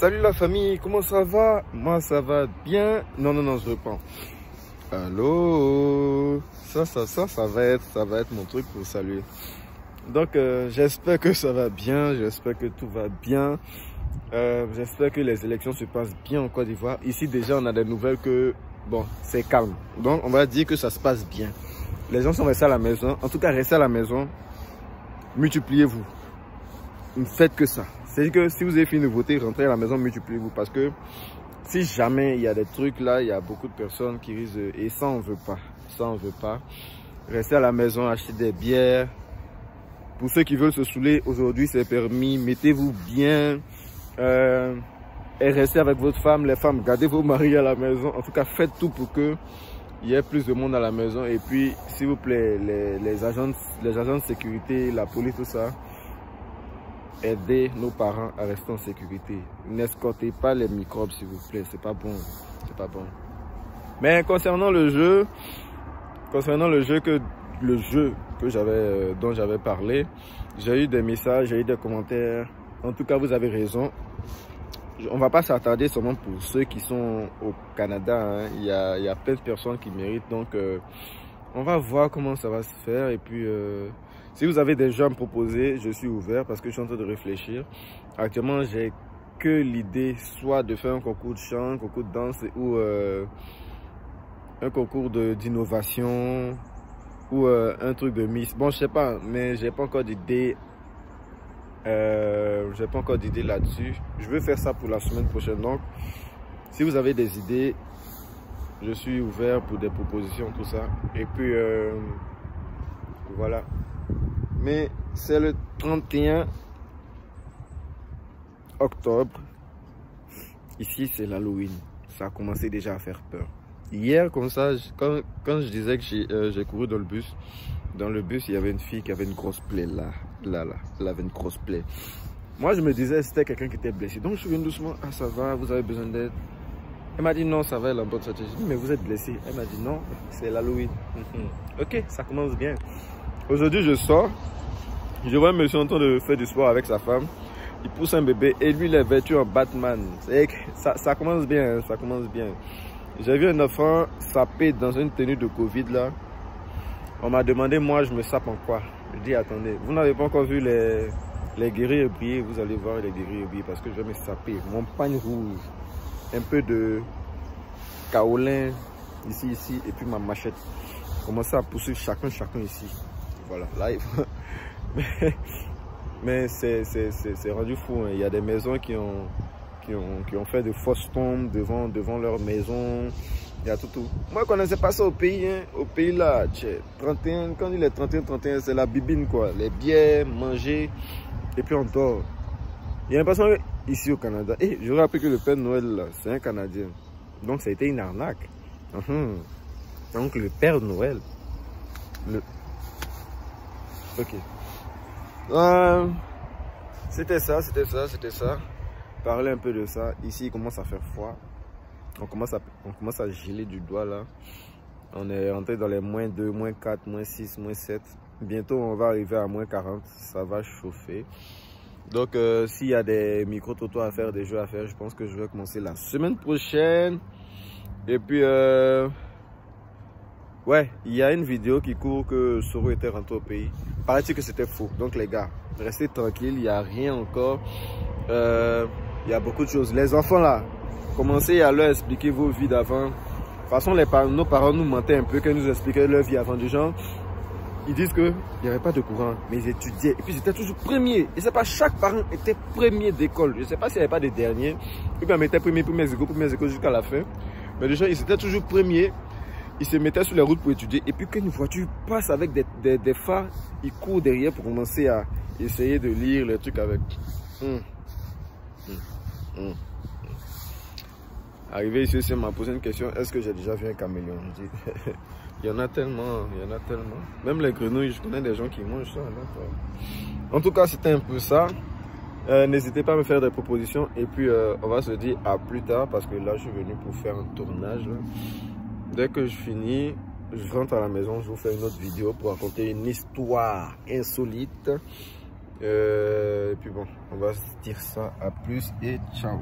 Salut la famille, comment ça va? Moi ça va bien. Non, je reprends. Allô? Ça va être mon truc pour saluer. Donc j'espère que ça va bien, j'espère que tout va bien. J'espère que les élections se passent bien en Côte d'Ivoire. Ici déjà on a des nouvelles que bon c'est calme. Donc on va dire que ça se passe bien. Les gens sont restés à la maison. En tout cas restez à la maison. Multipliez-vous. Ne faites que ça. C'est-à-dire que si vous avez fini de voter, rentrez à la maison, multipliez-vous. Parce que si jamais il y a des trucs là, il y a beaucoup de personnes qui risquent de... Et ça, on ne veut pas. Ça, on ne veut pas. Restez à la maison, achetez des bières. Pour ceux qui veulent se saouler, aujourd'hui, c'est permis. Mettez-vous bien. Et restez avec votre femme. Les femmes, gardez vos maris à la maison. En tout cas, faites tout pour que il y ait plus de monde à la maison. Et puis, s'il vous plaît, les agents de sécurité, la police, tout ça, aidez nos parents à rester en sécurité. N'escortez pas les microbes, s'il vous plaît. C'est pas bon. C'est pas bon. Mais concernant le jeu dont j'avais parlé, j'ai eu des messages, j'ai eu des commentaires. En tout cas, vous avez raison. On va pas s'attarder seulement pour ceux qui sont au Canada. Hein. Il y a plein de personnes qui méritent. Donc, on va voir comment ça va se faire. Et puis, si vous avez des gens à me proposer, je suis ouvert parce que je suis en train de réfléchir. Actuellement, j'ai que l'idée soit de faire un concours de chant, un concours de danse ou un concours d'innovation ou un truc de Miss. Bon, je sais pas, mais j'ai pas encore d'idée. J'ai pas encore d'idée là-dessus. Je veux faire ça pour la semaine prochaine. Donc, si vous avez des idées, je suis ouvert pour des propositions, tout ça. Et puis, voilà. Mais c'est le 31 octobre. Ici, c'est l'Halloween. Ça a commencé déjà à faire peur. Hier, comme ça, quand je disais que j'ai couru dans le bus, il y avait une fille qui avait une grosse plaie là. Elle avait une grosse plaie. Moi, je me disais c'était quelqu'un qui était blessé. Donc, je suis venu doucement. Ah, ça va, vous avez besoin d'aide? Elle m'a dit non, ça va, elle est en bonne santé. J'ai dit, mais vous êtes blessé? Elle m'a dit non, c'est l'Halloween. Ok, ça commence bien. Aujourd'hui, je sors. Je vois un monsieur en train de faire du sport avec sa femme. Il pousse un bébé et lui, il est vêtu en Batman. Ça commence bien, hein, ça commence bien. J'ai vu un enfant saper dans une tenue de Covid là. On m'a demandé, moi, je me sape en quoi? Je dis, attendez, vous n'avez pas encore vu les guerriers briller? Vous allez voir les guerriers briller parce que je vais me saper. Mon pagne rouge, un peu de kaolin ici, et puis ma machette. Commencer à pousser chacun ici. Voilà, là, il faut... mais c'est rendu fou. Hein. Il y a des maisons qui ont fait de fausses tombes devant leur maison. Il y a tout. Moi, je ne connaissais pas ça au pays. Hein. Au pays là, 31, quand il est 31, c'est la bibine quoi. Les bières, manger, et puis on dort. Il y a l'impression ici au Canada. Et j'aurais appris que le Père Noël, c'est un Canadien. Donc ça a été une arnaque. Donc le Père Noël. Ok. C'était ça. Parler un peu de ça. Ici, il commence à faire froid. On commence à geler du doigt là. On est rentré dans les -2, -4, -6, -7. Bientôt, on va arriver à -40. Ça va chauffer. Donc, s'il y a des micro-totos à faire, des jeux à faire, je pense que je vais commencer la semaine prochaine. Et puis, ouais, il y a une vidéo qui court que Soro était rentré au pays. Paraît-il que c'était faux. Donc, les gars, restez tranquilles, il n'y a rien encore. Il y a beaucoup de choses. Les enfants là, commencez à leur expliquer vos vies d'avant. De toute façon, nos parents nous mentaient un peu quand ils nous expliquaient leur vie avant. Du genre, ils disent qu'il n'y avait pas de courant, mais ils étudiaient. Et puis, ils étaient toujours premiers. Et c'est pas chaque parent était premier d'école. Je ne sais pas s'il n'y avait pas des derniers. Et puis, on mettait premiers écoles jusqu'à la fin. Mais déjà, ils étaient toujours premiers. Ils se mettaient sur les routes pour étudier. Et puis, quand une voiture passe avec des phares, ils courent derrière pour commencer à essayer de lire les trucs avec. Arrivé ici, on m'a posé une question, est-ce que j'ai déjà vu un caméléon? Je dis, il y en a tellement. Même les grenouilles, je connais des gens qui mangent ça. En tout cas, c'était un peu ça. N'hésitez pas à me faire des propositions. Et puis, on va se dire à plus tard, parce que là, je suis venu pour faire un tournage. Là. Dès que je finis, je rentre à la maison, je vous fais une autre vidéo pour raconter une histoire insolite. Et puis bon, on va se dire ça, à plus et ciao.